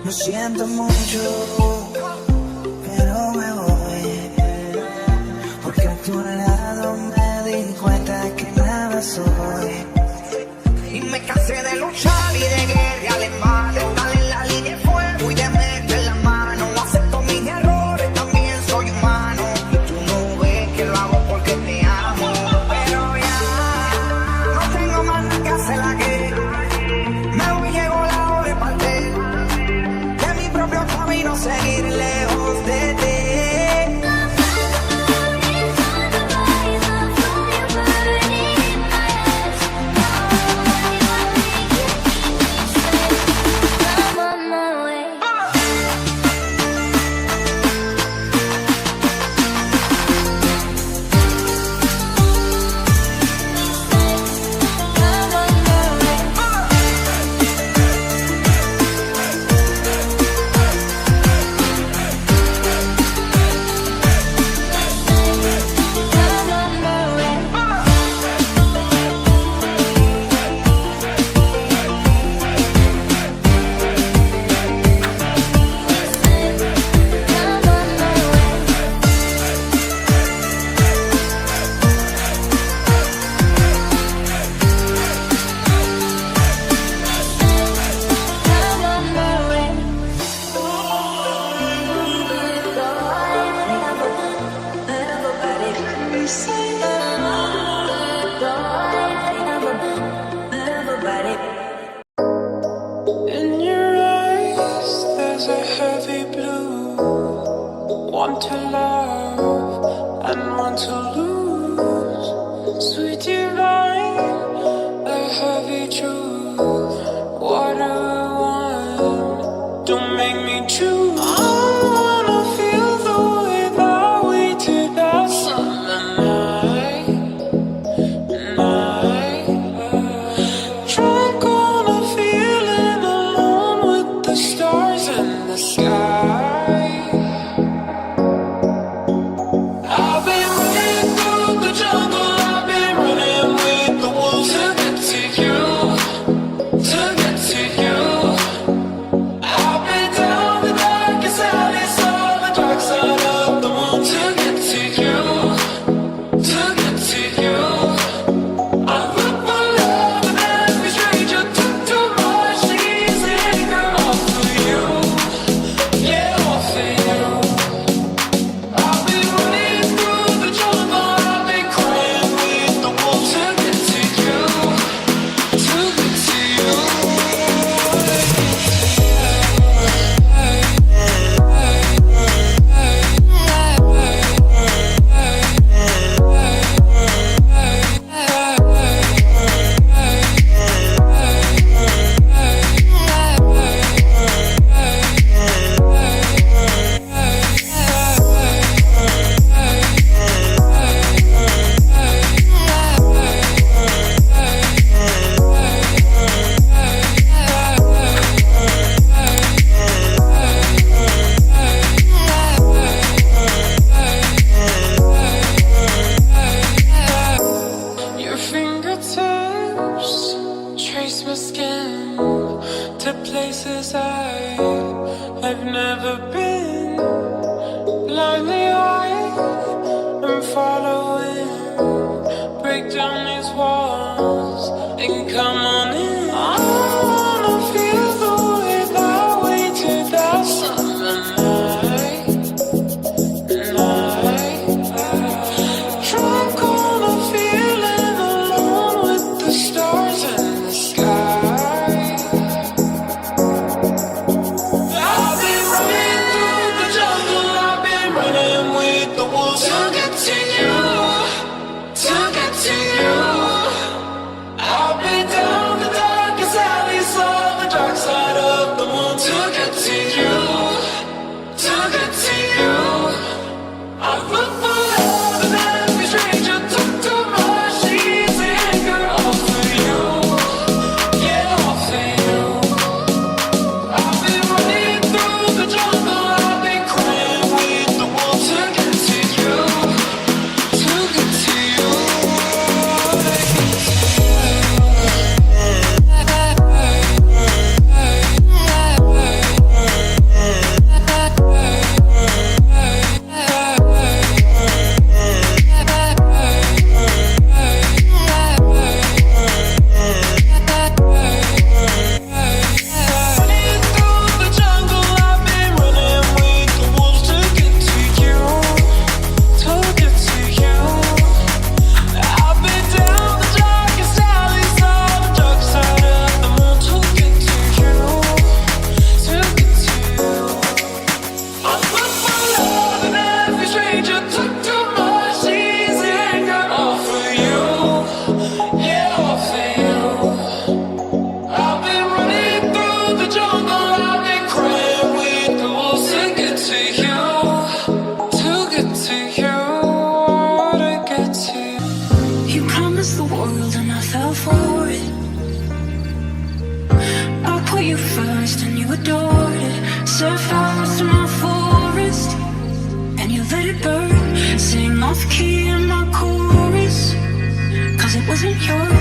Lo siento mucho, pero me voy, porque a tu lado me di cuenta que nada soy. Y me cansé de luchar y de guerrear en vano, estar en la línea de fuego y de meter la mano. Acepto mis errores, también soy humano. Tú no ves que lo hago porque te amo, pero ya no tengo más nada que hacer la guerra. Me voy, llegó la hora de partir de mi propio camino, seguir lejos de ti. In your eyes, there's a heavy blue. Want to love and want to lose. Sweet divine, a heavy truth. What do I want? Don't make me choose. I wanna feel the way that we did that summer night. Drunk on a feeling alone with the stars in the sky. I've been running through the jungle, I've been running with the wolves to get to you, to get to you. I've been down the darkest alleys on the dark side of the moon to get to you, to get to you. I put my love in every stranger, took too much to easy anger off of you, yeah, off of you. I've been running through the jungle, I've been crying with the wolves to get to you, to get to you. Your fingertips trace my skin to places I've never been. Blindly I'm following. Break down these walls and come on in. I wanna feel the way that we did that summer night. Drunk on a feeling alone with the stars in the sky. I've been running through the jungle, I've been running with the wolves to get to you, to get to you. I've been down promised the world and I fell for it. I put you first and you adored it. Set fires to my forest and you let it burn. Sing off key in my chorus, 'cause it wasn't yours.